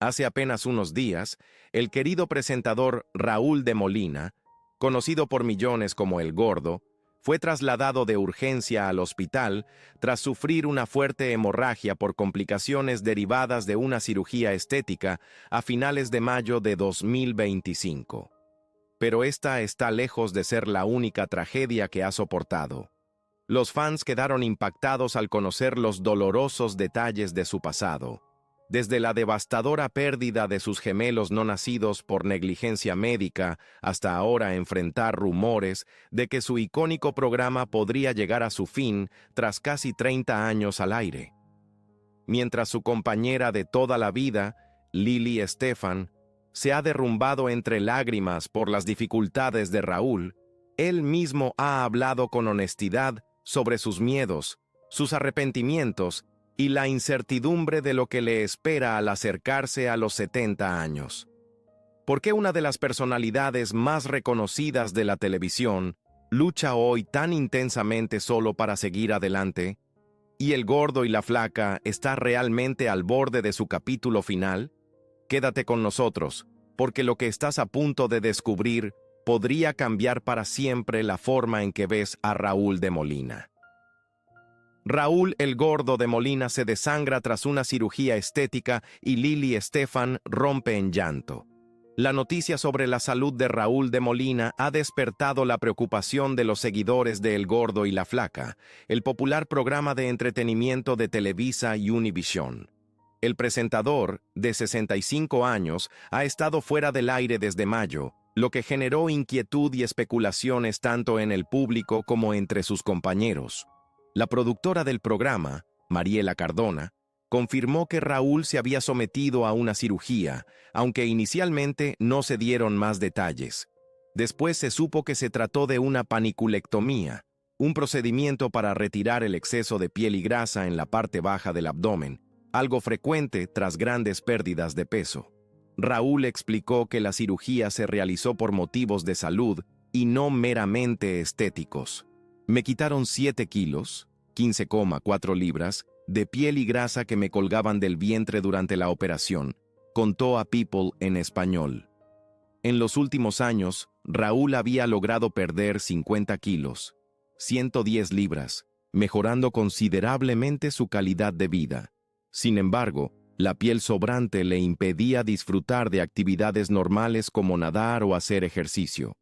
Hace apenas unos días, el querido presentador Raúl de Molina, conocido por millones como El Gordo, fue trasladado de urgencia al hospital tras sufrir una fuerte hemorragia por complicaciones derivadas de una cirugía estética a finales de mayo de 2025. Pero esta está lejos de ser la única tragedia que ha soportado. Los fans quedaron impactados al conocer los dolorosos detalles de su pasado. Desde la devastadora pérdida de sus gemelos no nacidos por negligencia médica hasta ahora enfrentar rumores de que su icónico programa podría llegar a su fin tras casi 30 años al aire. Mientras su compañera de toda la vida, Lily Estefan, se ha derrumbado entre lágrimas por las dificultades de Raúl, él mismo ha hablado con honestidad sobre sus miedos, sus arrepentimientos y la incertidumbre de lo que le espera al acercarse a los 70 años. ¿Por qué una de las personalidades más reconocidas de la televisión lucha hoy tan intensamente solo para seguir adelante? ¿Y El Gordo y la Flaca está realmente al borde de su capítulo final? Quédate con nosotros, porque lo que estás a punto de descubrir podría cambiar para siempre la forma en que ves a Raúl de Molina. Raúl el Gordo de Molina se desangra tras una cirugía estética y Lily Estefan rompe en llanto. La noticia sobre la salud de Raúl de Molina ha despertado la preocupación de los seguidores de El Gordo y la Flaca, el popular programa de entretenimiento de Televisa y Univision. El presentador, de 65 años, ha estado fuera del aire desde mayo, lo que generó inquietud y especulaciones tanto en el público como entre sus compañeros. La productora del programa, Mariela Cardona, confirmó que Raúl se había sometido a una cirugía, aunque inicialmente no se dieron más detalles. Después se supo que se trató de una paniculectomía, un procedimiento para retirar el exceso de piel y grasa en la parte baja del abdomen, algo frecuente tras grandes pérdidas de peso. Raúl explicó que la cirugía se realizó por motivos de salud y no meramente estéticos. Me quitaron 7 kilos, 15,4 libras, de piel y grasa que me colgaban del vientre durante la operación, contó a People en español. En los últimos años, Raúl había logrado perder 50 kilos, 110 libras, mejorando considerablemente su calidad de vida. Sin embargo, la piel sobrante le impedía disfrutar de actividades normales como nadar o hacer ejercicio.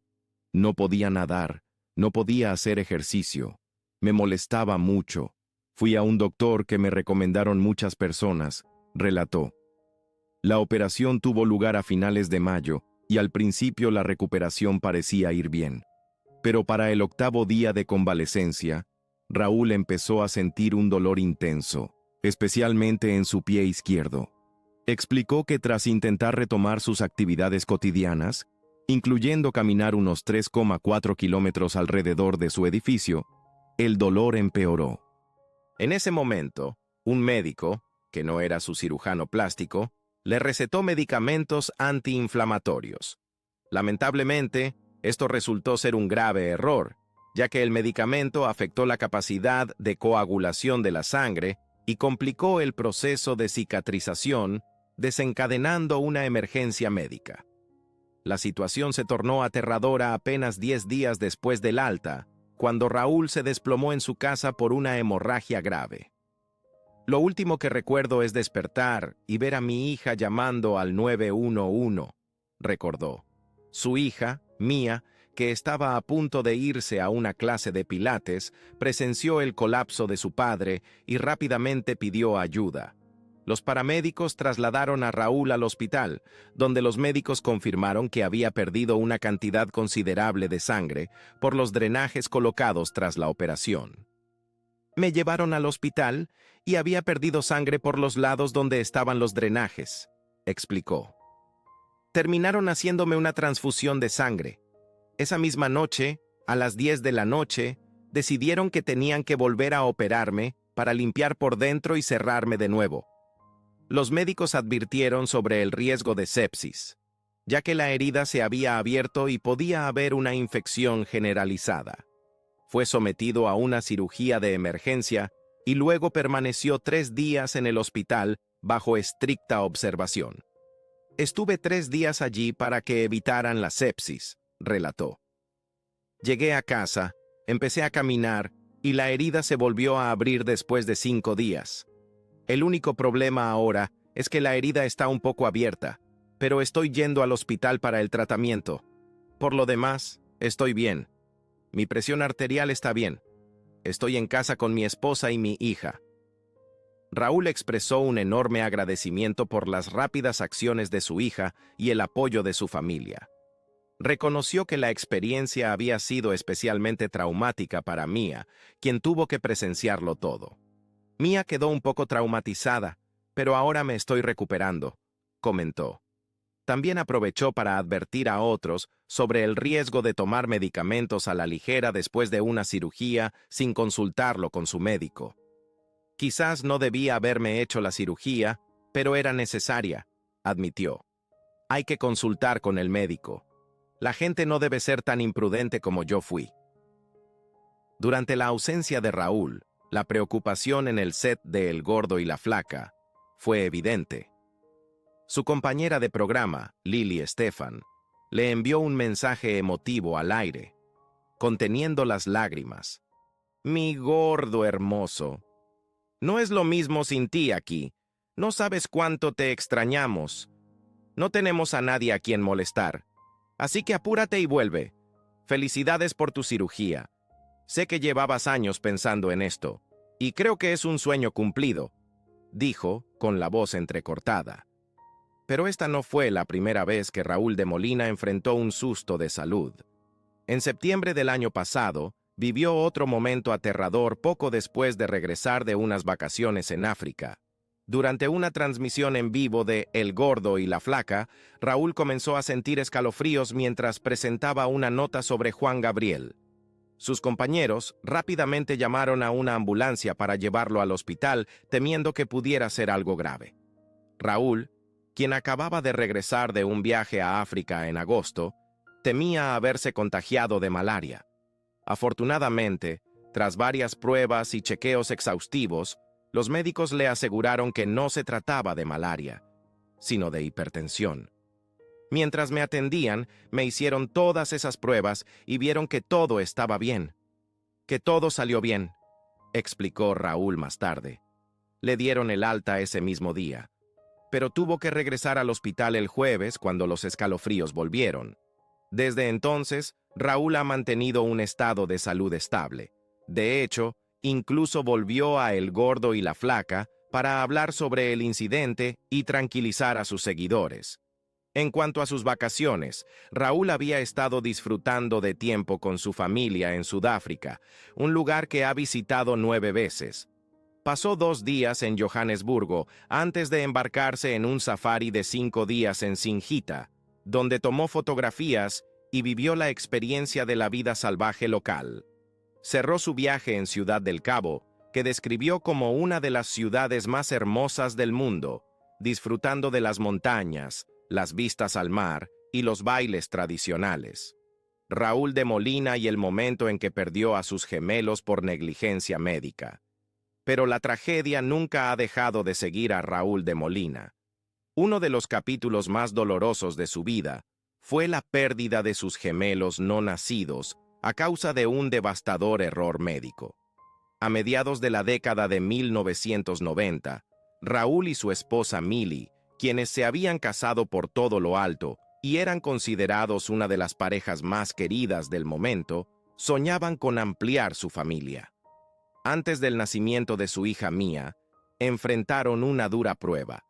No podía nadar, no podía hacer ejercicio. Me molestaba mucho. Fui a un doctor que me recomendaron muchas personas, relató. La operación tuvo lugar a finales de mayo y al principio la recuperación parecía ir bien. Pero para el 8º día de convalecencia, Raúl empezó a sentir un dolor intenso, especialmente en su pie izquierdo. Explicó que tras intentar retomar sus actividades cotidianas, incluyendo caminar unos 3,4 kilómetros alrededor de su edificio, el dolor empeoró. En ese momento, un médico, que no era su cirujano plástico, le recetó medicamentos antiinflamatorios. Lamentablemente, esto resultó ser un grave error, ya que el medicamento afectó la capacidad de coagulación de la sangre y complicó el proceso de cicatrización, desencadenando una emergencia médica. La situación se tornó aterradora apenas 10 días después del alta, cuando Raúl se desplomó en su casa por una hemorragia grave. Lo último que recuerdo es despertar y ver a mi hija llamando al 911, recordó. Su hija, Mía, que estaba a punto de irse a una clase de pilates, presenció el colapso de su padre y rápidamente pidió ayuda. Los paramédicos trasladaron a Raúl al hospital, donde los médicos confirmaron que había perdido una cantidad considerable de sangre por los drenajes colocados tras la operación. Me llevaron al hospital y había perdido sangre por los lados donde estaban los drenajes, explicó. Terminaron haciéndome una transfusión de sangre. Esa misma noche, a las 10 de la noche, decidieron que tenían que volver a operarme para limpiar por dentro y cerrarme de nuevo. Los médicos advirtieron sobre el riesgo de sepsis, ya que la herida se había abierto y podía haber una infección generalizada. Fue sometido a una cirugía de emergencia y luego permaneció 3 días en el hospital bajo estricta observación. Estuve 3 días allí para que evitaran la sepsis, relató. Llegué a casa, empecé a caminar y la herida se volvió a abrir después de 5 días. El único problema ahora es que la herida está un poco abierta, pero estoy yendo al hospital para el tratamiento. Por lo demás, estoy bien. Mi presión arterial está bien. Estoy en casa con mi esposa y mi hija. Raúl expresó un enorme agradecimiento por las rápidas acciones de su hija y el apoyo de su familia. Reconoció que la experiencia había sido especialmente traumática para Mia, quien tuvo que presenciarlo todo. Mia quedó un poco traumatizada, pero ahora me estoy recuperando, comentó. También aprovechó para advertir a otros sobre el riesgo de tomar medicamentos a la ligera después de una cirugía sin consultarlo con su médico. Quizás no debía haberme hecho la cirugía, pero era necesaria, admitió. Hay que consultar con el médico. La gente no debe ser tan imprudente como yo fui. Durante la ausencia de Raúl, la preocupación en el set de El Gordo y la Flaca fue evidente. Su compañera de programa, Lily Estefan, le envió un mensaje emotivo al aire, conteniendo las lágrimas. Mi gordo hermoso. No es lo mismo sin ti aquí. No sabes cuánto te extrañamos. No tenemos a nadie a quien molestar. Así que apúrate y vuelve. Felicidades por tu cirugía. Sé que llevabas años pensando en esto, y creo que es un sueño cumplido, dijo con la voz entrecortada. Pero esta no fue la primera vez que Raúl de Molina enfrentó un susto de salud. En septiembre del año pasado, vivió otro momento aterrador poco después de regresar de unas vacaciones en África. Durante una transmisión en vivo de El Gordo y la Flaca, Raúl comenzó a sentir escalofríos mientras presentaba una nota sobre Juan Gabriel. Sus compañeros rápidamente llamaron a una ambulancia para llevarlo al hospital, temiendo que pudiera ser algo grave. Raúl, quien acababa de regresar de un viaje a África en agosto, temía haberse contagiado de malaria. Afortunadamente, tras varias pruebas y chequeos exhaustivos, los médicos le aseguraron que no se trataba de malaria, sino de hipertensión. Mientras me atendían, me hicieron todas esas pruebas y vieron que todo estaba bien. Que todo salió bien, explicó Raúl más tarde. Le dieron el alta ese mismo día, pero tuvo que regresar al hospital el jueves cuando los escalofríos volvieron. Desde entonces, Raúl ha mantenido un estado de salud estable. De hecho, incluso volvió a El Gordo y la Flaca para hablar sobre el incidente y tranquilizar a sus seguidores. En cuanto a sus vacaciones, Raúl había estado disfrutando de tiempo con su familia en Sudáfrica, un lugar que ha visitado 9 veces. Pasó 2 días en Johannesburgo antes de embarcarse en un safari de 5 días en Singita, donde tomó fotografías y vivió la experiencia de la vida salvaje local. Cerró su viaje en Ciudad del Cabo, que describió como una de las ciudades más hermosas del mundo, disfrutando de las montañas, las vistas al mar y los bailes tradicionales. Raúl de Molina y el momento en que perdió a sus gemelos por negligencia médica. Pero la tragedia nunca ha dejado de seguir a Raúl de Molina. Uno de los capítulos más dolorosos de su vida fue la pérdida de sus gemelos no nacidos a causa de un devastador error médico. A mediados de la década de 1990, Raúl y su esposa Milly, quienes se habían casado por todo lo alto y eran considerados una de las parejas más queridas del momento, soñaban con ampliar su familia. Antes del nacimiento de su hija Mia, enfrentaron una dura prueba.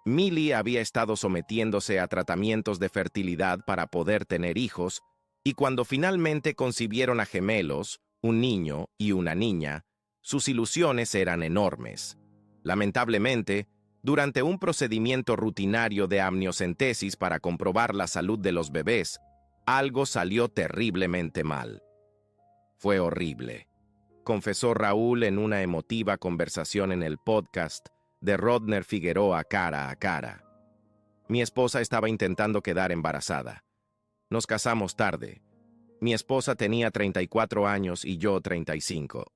Milly había estado sometiéndose a tratamientos de fertilidad para poder tener hijos, y cuando finalmente concibieron a gemelos, un niño y una niña, sus ilusiones eran enormes. Lamentablemente, durante un procedimiento rutinario de amniocentesis para comprobar la salud de los bebés, algo salió terriblemente mal. Fue horrible, confesó Raúl en una emotiva conversación en el podcast de Rodner Figueroa Cara a Cara. Mi esposa estaba intentando quedar embarazada. Nos casamos tarde. Mi esposa tenía 34 años y yo 35.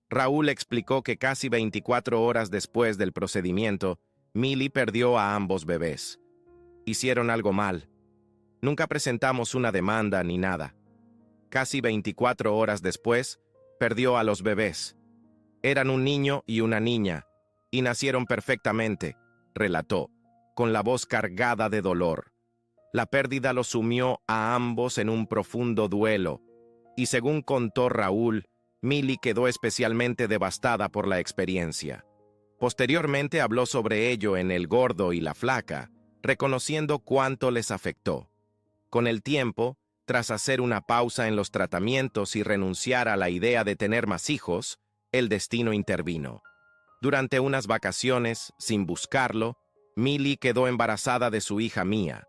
Raúl explicó que casi 24 horas después del procedimiento, Milly perdió a ambos bebés. Hicieron algo mal. Nunca presentamos una demanda ni nada. Casi 24 horas después, perdió a los bebés. Eran un niño y una niña, y nacieron perfectamente, relató, con la voz cargada de dolor. La pérdida los sumió a ambos en un profundo duelo, y según contó Raúl, Milly quedó especialmente devastada por la experiencia. Posteriormente habló sobre ello en El Gordo y la Flaca, reconociendo cuánto les afectó. Con el tiempo, tras hacer una pausa en los tratamientos y renunciar a la idea de tener más hijos, el destino intervino. Durante unas vacaciones, sin buscarlo, Milly quedó embarazada de su hija Mía.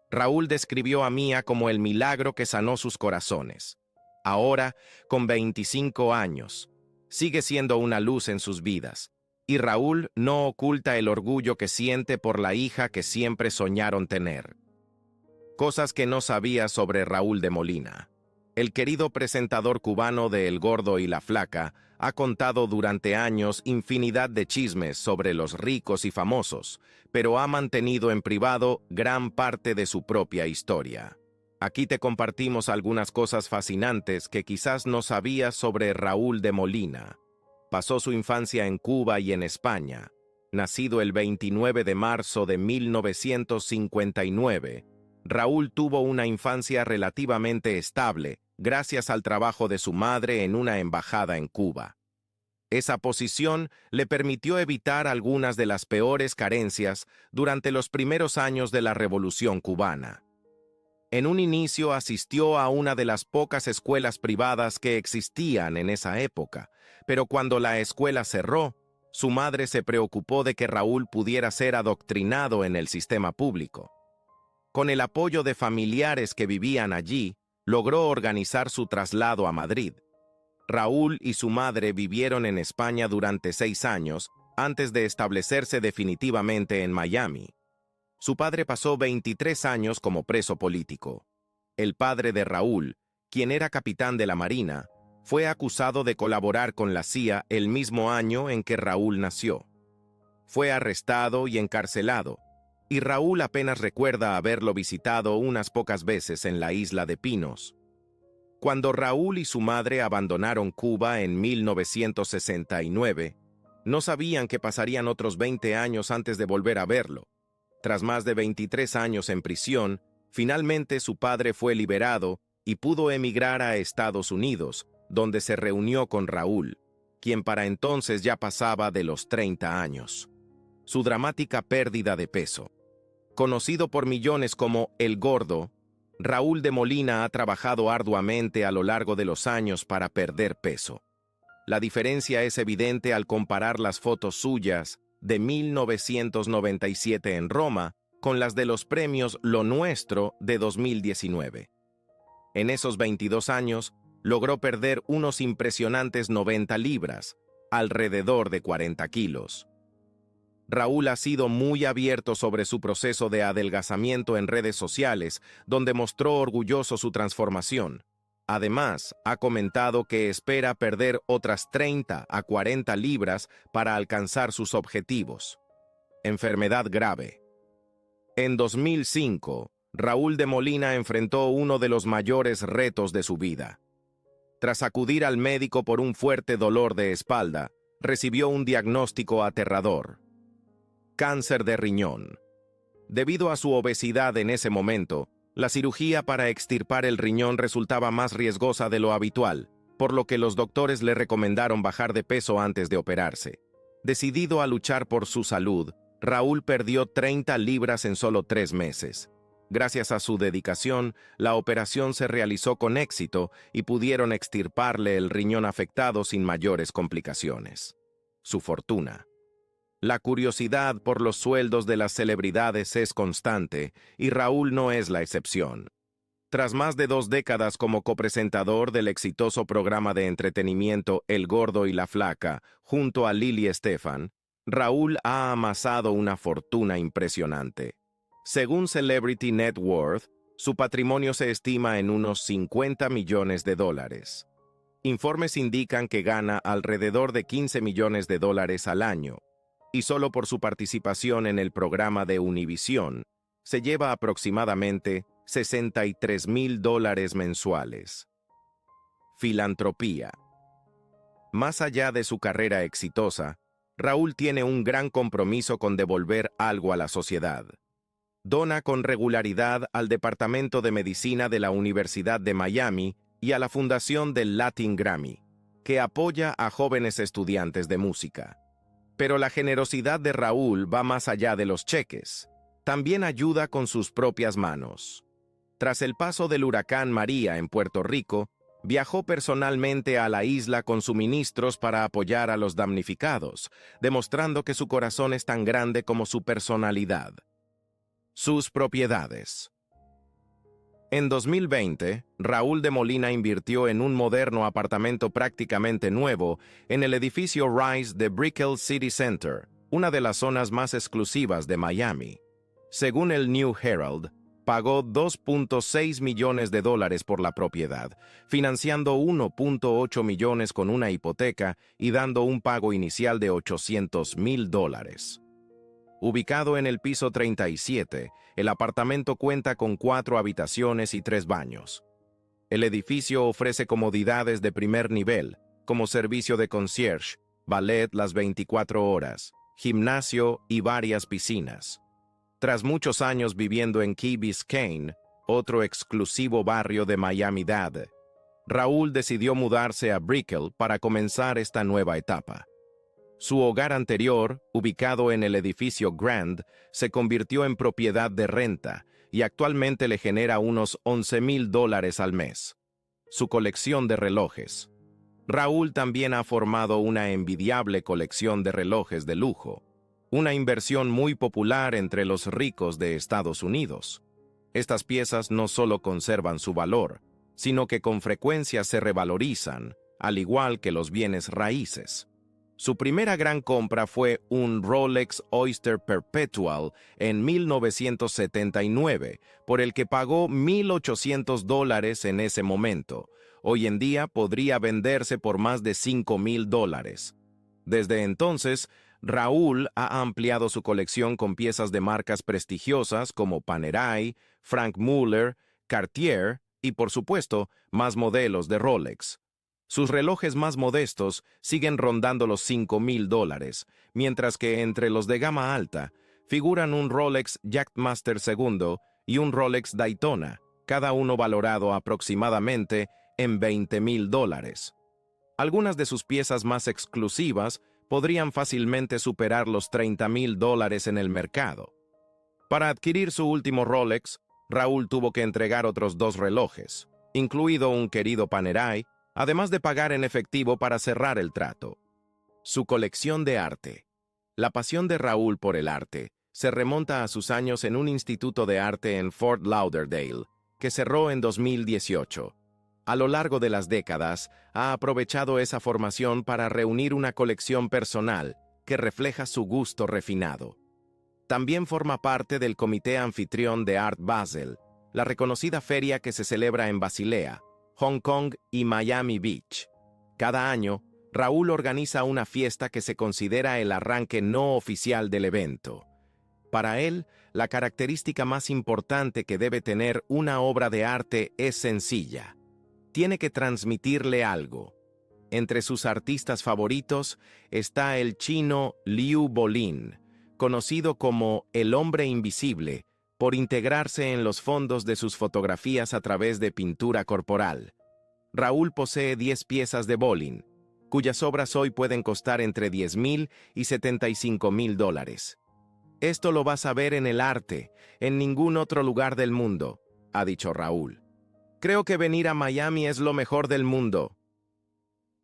Raúl describió a Mía como el milagro que sanó sus corazones. Ahora, con 25 años, sigue siendo una luz en sus vidas, y Raúl no oculta el orgullo que siente por la hija que siempre soñaron tener. Cosas que no sabía sobre Raúl de Molina. El querido presentador cubano de El Gordo y la Flaca ha contado durante años infinidad de chismes sobre los ricos y famosos, pero ha mantenido en privado gran parte de su propia historia. Aquí te compartimos algunas cosas fascinantes que quizás no sabías sobre Raúl de Molina. Pasó su infancia en Cuba y en España. Nacido el 29 de marzo de 1959, Raúl tuvo una infancia relativamente estable, gracias al trabajo de su madre en una embajada en Cuba. Esa posición le permitió evitar algunas de las peores carencias durante los primeros años de la Revolución cubana. En un inicio asistió a una de las pocas escuelas privadas que existían en esa época, pero cuando la escuela cerró, su madre se preocupó de que Raúl pudiera ser adoctrinado en el sistema público. Con el apoyo de familiares que vivían allí, logró organizar su traslado a Madrid. Raúl y su madre vivieron en España durante 6 años antes de establecerse definitivamente en Miami. Su padre pasó 23 años como preso político. El padre de Raúl, quien era capitán de la Marina, fue acusado de colaborar con la CIA el mismo año en que Raúl nació. Fue arrestado y encarcelado, y Raúl apenas recuerda haberlo visitado unas pocas veces en la isla de Pinos. Cuando Raúl y su madre abandonaron Cuba en 1969, no sabían que pasarían otros 20 años antes de volver a verlo. Tras más de 23 años en prisión, finalmente su padre fue liberado y pudo emigrar a Estados Unidos, donde se reunió con Raúl, quien para entonces ya pasaba de los 30 años. Su dramática pérdida de peso. Conocido por millones como El Gordo, Raúl de Molina ha trabajado arduamente a lo largo de los años para perder peso. La diferencia es evidente al comparar las fotos suyas de 1997 en Roma con las de los premios Lo Nuestro de 2019. En esos 22 años, logró perder unos impresionantes 90 libras, alrededor de 40 kilos. Raúl ha sido muy abierto sobre su proceso de adelgazamiento en redes sociales, donde mostró orgulloso su transformación. Además, ha comentado que espera perder otras 30 a 40 libras para alcanzar sus objetivos. Enfermedad grave. En 2005, Raúl de Molina enfrentó uno de los mayores retos de su vida. Tras acudir al médico por un fuerte dolor de espalda, recibió un diagnóstico aterrador: cáncer de riñón. Debido a su obesidad en ese momento, la cirugía para extirpar el riñón resultaba más riesgosa de lo habitual, por lo que los doctores le recomendaron bajar de peso antes de operarse. Decidido a luchar por su salud, Raúl perdió 30 libras en solo 3 meses. Gracias a su dedicación, la operación se realizó con éxito y pudieron extirparle el riñón afectado sin mayores complicaciones. Su fortuna. La curiosidad por los sueldos de las celebridades es constante, y Raúl no es la excepción. Tras más de 2 décadas como copresentador del exitoso programa de entretenimiento El Gordo y la Flaca, junto a Lili Estefan, Raúl ha amasado una fortuna impresionante. Según Celebrity Net Worth, su patrimonio se estima en unos $50 millones. Informes indican que gana alrededor de $15 millones al año, y solo por su participación en el programa de Univisión, se lleva aproximadamente $63,000 mensuales. Filantropía. Más allá de su carrera exitosa, Raúl tiene un gran compromiso con devolver algo a la sociedad. Dona con regularidad al Departamento de Medicina de la Universidad de Miami y a la Fundación del Latin Grammy, que apoya a jóvenes estudiantes de música. Pero la generosidad de Raúl va más allá de los cheques. También ayuda con sus propias manos. Tras el paso del huracán María en Puerto Rico, viajó personalmente a la isla con suministros para apoyar a los damnificados, demostrando que su corazón es tan grande como su personalidad. Sus propiedades. En 2020, Raúl de Molina invirtió en un moderno apartamento prácticamente nuevo en el edificio Rise de Brickell City Center, una de las zonas más exclusivas de Miami. Según el New Herald, pagó $2.6 millones por la propiedad, financiando $1.8 millones con una hipoteca y dando un pago inicial de $800,000. Ubicado en el piso 37, el apartamento cuenta con 4 habitaciones y 3 baños. El edificio ofrece comodidades de primer nivel, como servicio de concierge, ballet las 24 horas, gimnasio y varias piscinas. Tras muchos años viviendo en Key Biscayne, otro exclusivo barrio de Miami-Dade, Raúl decidió mudarse a Brickell para comenzar esta nueva etapa. Su hogar anterior, ubicado en el edificio Grand, se convirtió en propiedad de renta y actualmente le genera unos $11,000 al mes. Su colección de relojes. Raúl también ha formado una envidiable colección de relojes de lujo, una inversión muy popular entre los ricos de Estados Unidos. Estas piezas no solo conservan su valor, sino que con frecuencia se revalorizan, al igual que los bienes raíces. Su primera gran compra fue un Rolex Oyster Perpetual en 1979, por el que pagó $1,800 en ese momento. Hoy en día podría venderse por más de $5,000. Desde entonces, Raúl ha ampliado su colección con piezas de marcas prestigiosas como Panerai, Frank Muller, Cartier y, por supuesto, más modelos de Rolex. Sus relojes más modestos siguen rondando los $5,000, mientras que entre los de gama alta figuran un Rolex Jackmaster II y un Rolex Daytona, cada uno valorado aproximadamente en $20,000. Algunas de sus piezas más exclusivas podrían fácilmente superar los $30,000 en el mercado. Para adquirir su último Rolex, Raúl tuvo que entregar otros 2 relojes, incluido un querido Panerai, además de pagar en efectivo para cerrar el trato. Su colección de arte. La pasión de Raúl por el arte se remonta a sus años en un instituto de arte en Fort Lauderdale, que cerró en 2018. A lo largo de las décadas, ha aprovechado esa formación para reunir una colección personal que refleja su gusto refinado. También forma parte del comité anfitrión de Art Basel, la reconocida feria que se celebra en Basilea, Hong Kong y Miami Beach. Cada año, Raúl organiza una fiesta que se considera el arranque no oficial del evento. Para él, la característica más importante que debe tener una obra de arte es sencilla. Tiene que transmitirle algo. Entre sus artistas favoritos está el chino Liu Bolin, conocido como el hombre invisible, por integrarse en los fondos de sus fotografías a través de pintura corporal. Raúl posee 10 piezas de Bolin, cuyas obras hoy pueden costar entre $10,000 y $75,000. Esto lo vas a ver en el arte, en ningún otro lugar del mundo, ha dicho Raúl. Creo que venir a Miami es lo mejor del mundo.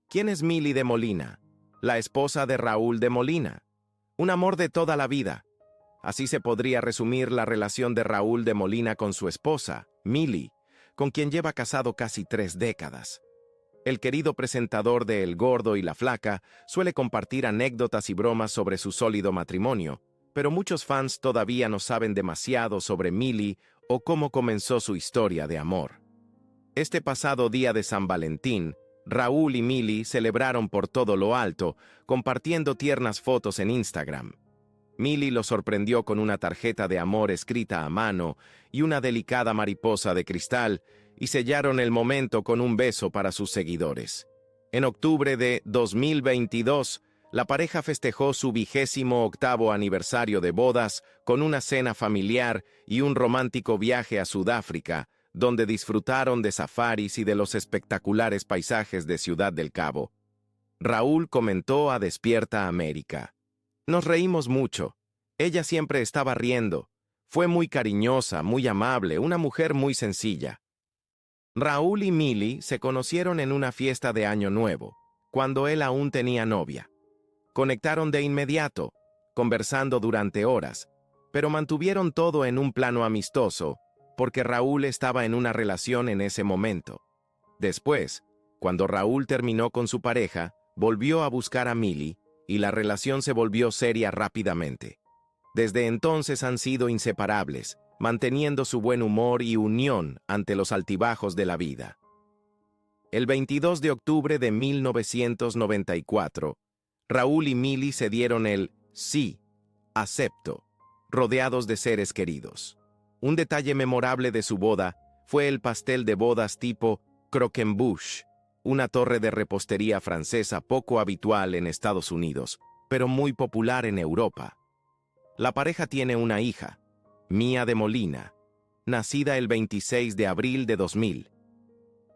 ¿Quién es Milly de Molina? La esposa de Raúl de Molina. Un amor de toda la vida. Así se podría resumir la relación de Raúl de Molina con su esposa, Milly, con quien lleva casado casi 3 décadas. El querido presentador de El Gordo y la Flaca suele compartir anécdotas y bromas sobre su sólido matrimonio, pero muchos fans todavía no saben demasiado sobre Milly o cómo comenzó su historia de amor. Este pasado día de San Valentín, Raúl y Milly celebraron por todo lo alto, compartiendo tiernas fotos en Instagram. Milly lo sorprendió con una tarjeta de amor escrita a mano y una delicada mariposa de cristal, y sellaron el momento con un beso para sus seguidores. En octubre de 2022, la pareja festejó su 28º aniversario de bodas con una cena familiar y un romántico viaje a Sudáfrica, donde disfrutaron de safaris y de los espectaculares paisajes de Ciudad del Cabo. Raúl comentó a Despierta América: «Nos reímos mucho. Ella siempre estaba riendo. Fue muy cariñosa, muy amable, una mujer muy sencilla». Raúl y Milly se conocieron en una fiesta de Año Nuevo, cuando él aún tenía novia. Conectaron de inmediato, conversando durante horas, pero mantuvieron todo en un plano amistoso, porque Raúl estaba en una relación en ese momento. Después, cuando Raúl terminó con su pareja, volvió a buscar a Milly, y la relación se volvió seria rápidamente. Desde entonces han sido inseparables, manteniendo su buen humor y unión ante los altibajos de la vida. El 22 de octubre de 1994, Raúl y Milly se dieron el «sí, acepto», rodeados de seres queridos. Un detalle memorable de su boda fue el pastel de bodas tipo croquembouche, una torre de repostería francesa poco habitual en Estados Unidos, pero muy popular en Europa. La pareja tiene una hija, Mía de Molina, nacida el 26 de abril de 2000.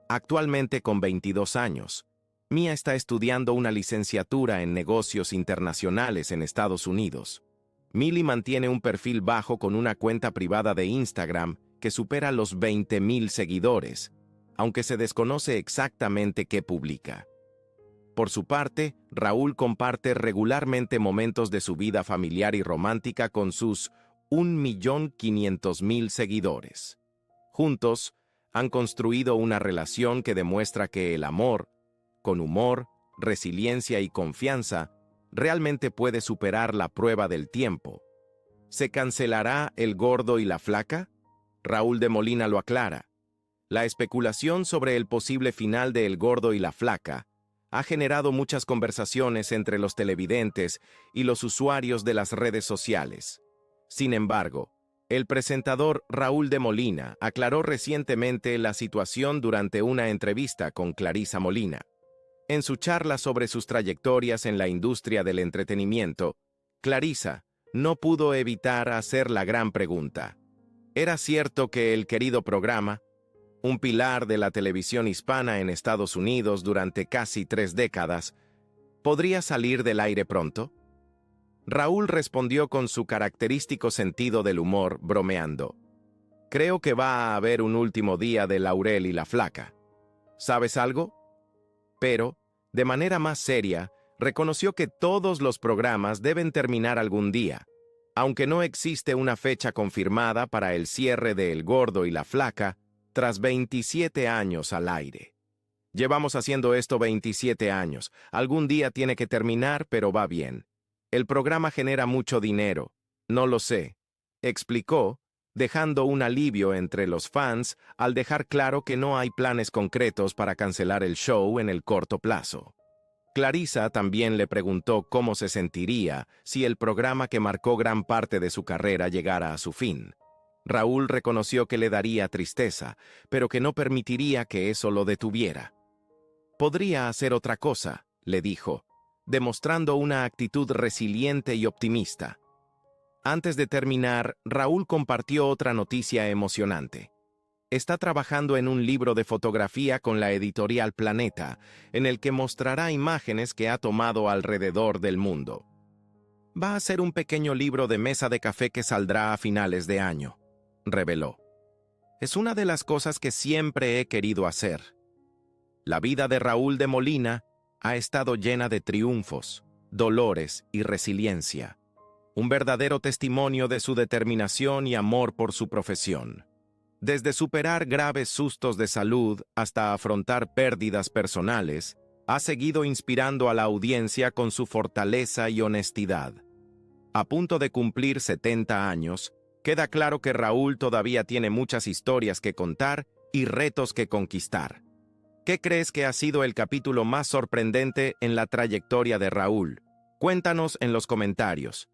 Actualmente con 22 años, Mía está estudiando una licenciatura en negocios internacionales en Estados Unidos. Milly mantiene un perfil bajo con una cuenta privada de Instagram que supera los 20,000 seguidores, aunque se desconoce exactamente qué publica. Por su parte, Raúl comparte regularmente momentos de su vida familiar y romántica con sus 1.500.000 seguidores. Juntos, han construido una relación que demuestra que el amor, con humor, resiliencia y confianza, realmente puede superar la prueba del tiempo. ¿Se cancelará El Gordo y la Flaca? Raúl de Molina lo aclara. La especulación sobre el posible final de El Gordo y la Flaca ha generado muchas conversaciones entre los televidentes y los usuarios de las redes sociales. Sin embargo, el presentador Raúl de Molina aclaró recientemente la situación durante una entrevista con Clarisa Molina. En su charla sobre sus trayectorias en la industria del entretenimiento, Clarisa no pudo evitar hacer la gran pregunta: ¿era cierto que el querido programa, un pilar de la televisión hispana en Estados Unidos durante casi 3 décadas, podría salir del aire pronto? Raúl respondió con su característico sentido del humor, bromeando: «Creo que va a haber un último día de Laurel y la Flaca. ¿Sabes algo?». Pero, de manera más seria, reconoció que todos los programas deben terminar algún día, aunque no existe una fecha confirmada para el cierre de El Gordo y la Flaca tras 27 años al aire. «Llevamos haciendo esto 27 años. Algún día tiene que terminar, pero va bien. El programa genera mucho dinero. No lo sé», explicó, dejando un alivio entre los fans al dejar claro que no hay planes concretos para cancelar el show en el corto plazo. Clarisa también le preguntó cómo se sentiría si el programa que marcó gran parte de su carrera llegara a su fin. Raúl reconoció que le daría tristeza, pero que no permitiría que eso lo detuviera. «Podría hacer otra cosa», le dijo, demostrando una actitud resiliente y optimista. Antes de terminar, Raúl compartió otra noticia emocionante. Está trabajando en un libro de fotografía con la editorial Planeta, en el que mostrará imágenes que ha tomado alrededor del mundo. «Va a ser un pequeño libro de mesa de café que saldrá a finales de año», reveló. «Es una de las cosas que siempre he querido hacer». La vida de Raúl de Molina ha estado llena de triunfos, dolores y resiliencia. Un verdadero testimonio de su determinación y amor por su profesión. Desde superar graves sustos de salud hasta afrontar pérdidas personales, ha seguido inspirando a la audiencia con su fortaleza y honestidad. A punto de cumplir 70 años, queda claro que Raúl todavía tiene muchas historias que contar y retos que conquistar. ¿Qué crees que ha sido el capítulo más sorprendente en la trayectoria de Raúl? Cuéntanos en los comentarios.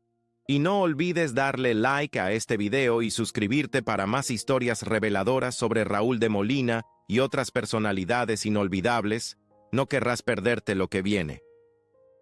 Y no olvides darle like a este video y suscribirte para más historias reveladoras sobre Raúl de Molina y otras personalidades inolvidables. No querrás perderte lo que viene.